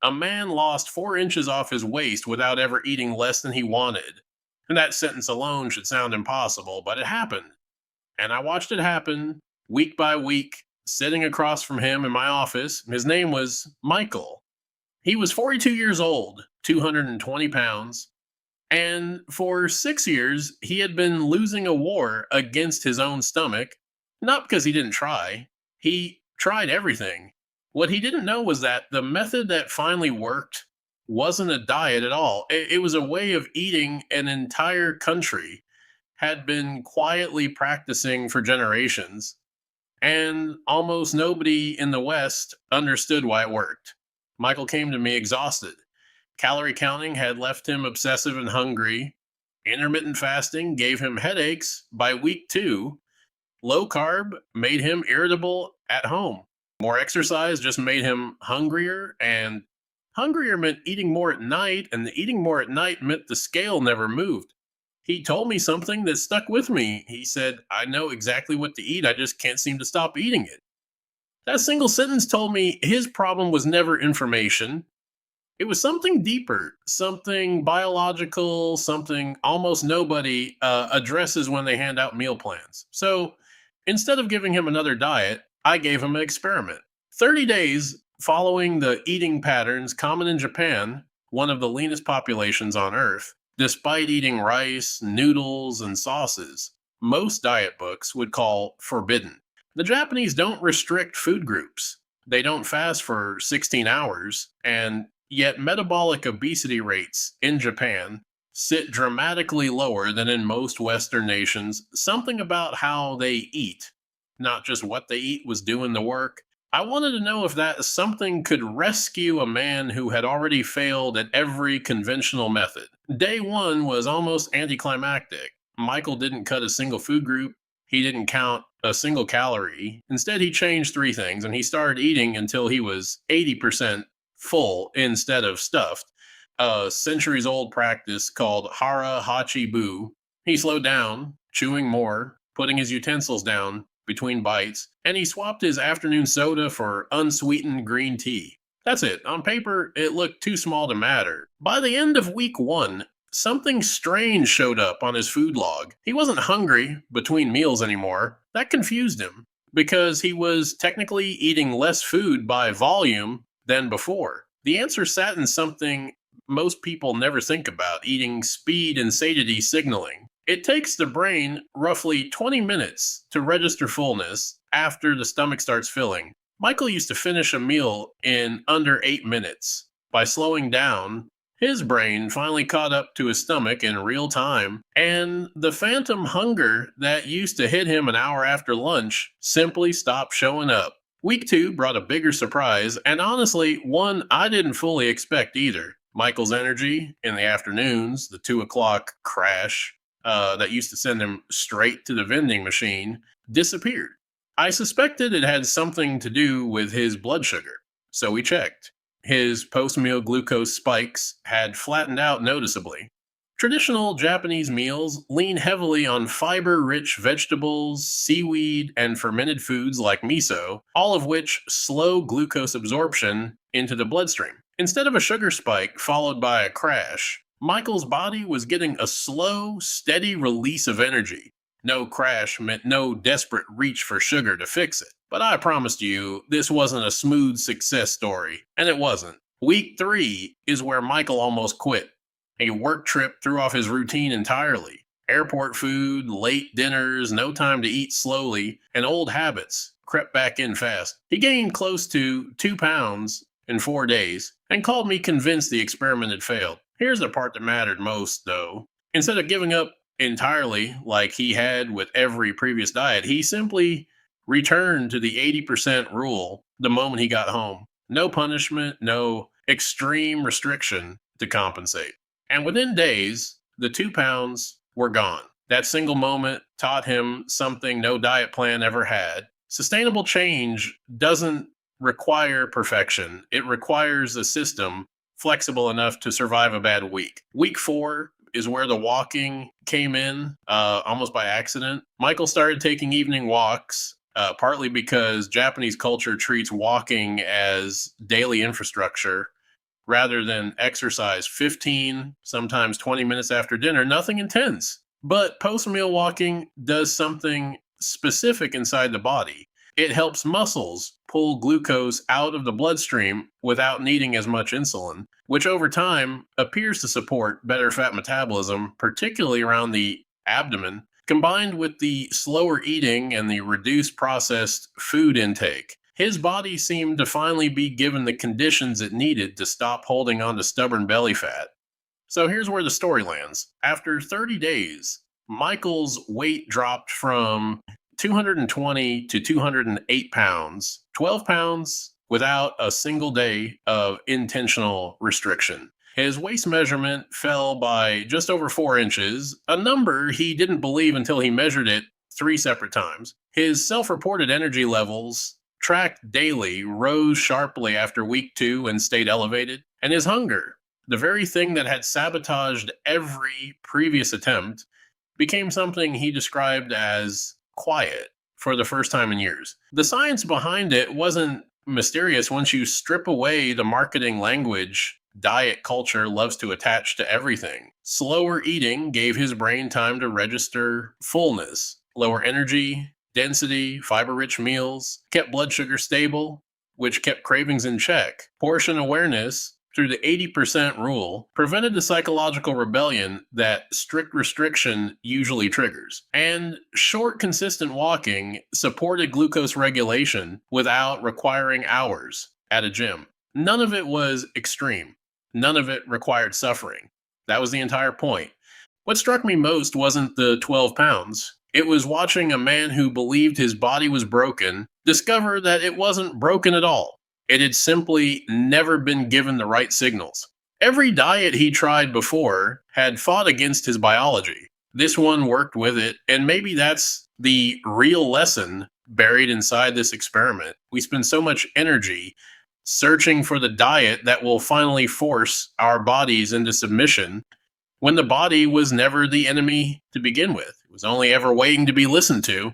A man lost 4 inches off his waist without ever eating less than he wanted. And that sentence alone should sound impossible, but it happened. And I watched it happen week by week, sitting across from him in my office. His name was Michael. He was 42 years old, 220 pounds, and for 6 years, he had been losing a war against his own stomach, not because he didn't try. He tried everything. What he didn't know was that the method that finally worked wasn't a diet at all. It was a way of eating an entire country had been quietly practicing for generations, and almost nobody in the West understood why it worked. Michael came to me exhausted. Calorie counting had left him obsessive and hungry. Intermittent fasting gave him headaches by week 2. Low carb made him irritable at home. More exercise just made him hungrier, and hungrier meant eating more at night, and the eating more at night meant the scale never moved. He told me something that stuck with me. He said, I know exactly what to eat, I just can't seem to stop eating it. That single sentence told me his problem was never information. It was something deeper, something biological, something almost nobody addresses when they hand out meal plans. So instead of giving him another diet, I gave him an experiment. 30 days following the eating patterns common in Japan, one of the leanest populations on Earth, despite eating rice, noodles, and sauces, most diet books would call forbidden. The Japanese don't restrict food groups. They don't fast for 16 hours, and yet metabolic obesity rates in Japan sit dramatically lower than in most Western nations. Something about how they eat, not just what they eat, was doing the work. I wanted to know if that something could rescue a man who had already failed at every conventional method. Day 1 was almost anticlimactic. Michael didn't cut a single food group. He didn't count a single calorie. Instead, he changed 3 things, and he started eating until he was 80% full instead of stuffed. A centuries old practice called hara hachi bu. He slowed down, chewing more, putting his utensils down between bites, and he swapped his afternoon soda for unsweetened green tea. That's it. On paper, it looked too small to matter. By the end of week 1, something strange showed up on his food log. He wasn't hungry between meals anymore. That confused him, because he was technically eating less food by volume than before. The answer sat in something most people never think about: eating speed and satiety signaling. It takes the brain roughly 20 minutes to register fullness after the stomach starts filling. Michael used to finish a meal in under 8 minutes. By slowing down, his brain finally caught up to his stomach in real time, and the phantom hunger that used to hit him an hour after lunch simply stopped showing up. Week 2 brought a bigger surprise, and honestly, one I didn't fully expect either. Michael's energy in the afternoons, the 2 o'clock crash that used to send him straight to the vending machine, disappeared. I suspected it had something to do with his blood sugar, so we checked. His post-meal glucose spikes had flattened out noticeably. Traditional Japanese meals lean heavily on fiber-rich vegetables, seaweed, and fermented foods like miso, all of which slow glucose absorption into the bloodstream. Instead of a sugar spike followed by a crash, Michael's body was getting a slow, steady release of energy. No crash meant no desperate reach for sugar to fix it. But I promised you, this wasn't a smooth success story, and it wasn't. Week 3 is where Michael almost quit. A work trip threw off his routine entirely. Airport food, late dinners, no time to eat slowly, and old habits crept back in fast. He gained close to 2 pounds in 4 days, and called me convinced the experiment had failed. Here's the part that mattered most, though. Instead of giving up entirely like he had with every previous diet, he simply returned to the 80% rule the moment he got home. No punishment, no extreme restriction to compensate. And within days, the 2 pounds were gone. That single moment taught him something no diet plan ever had. Sustainable change doesn't require perfection. It requires a system flexible enough to survive a bad week. Week 4 is where the walking came in, almost by accident. Michael started taking evening walks, partly because Japanese culture treats walking as daily infrastructure. rather than exercise 15, sometimes 20 minutes after dinner. Nothing intense. But post meal walking does something specific inside the body. It helps muscles pull glucose out of the bloodstream without needing as much insulin, which over time appears to support better fat metabolism, particularly around the abdomen, combined with the slower eating and the reduced processed food intake. His body seemed to finally be given the conditions it needed to stop holding on to stubborn belly fat. So here's where the story lands. After 30 days, Michael's weight dropped from 220 to 208 pounds, 12 pounds without a single day of intentional restriction. His waist measurement fell by just over 4 inches, a number he didn't believe until he measured it 3 separate times. His self reported energy levels, tracked daily, rose sharply after week 2 and stayed elevated. And his hunger, the very thing that had sabotaged every previous attempt, became something he described as quiet for the first time in years. The science behind it wasn't mysterious once you strip away the marketing language diet culture loves to attach to everything. Slower eating gave his brain time to register fullness. Lower energy, density, fiber-rich meals kept blood sugar stable, which kept cravings in check. Portion awareness, through the 80% rule, prevented the psychological rebellion that strict restriction usually triggers. And short, consistent walking supported glucose regulation without requiring hours at a gym. None of it was extreme. None of it required suffering. That was the entire point. What struck me most wasn't the 12 pounds. It was watching a man who believed his body was broken discover that it wasn't broken at all. It had simply never been given the right signals. Every diet he tried before had fought against his biology. This one worked with it, and maybe that's the real lesson buried inside this experiment. We spend so much energy searching for the diet that will finally force our bodies into submission when the body was never the enemy to begin with. It was only ever waiting to be listened to.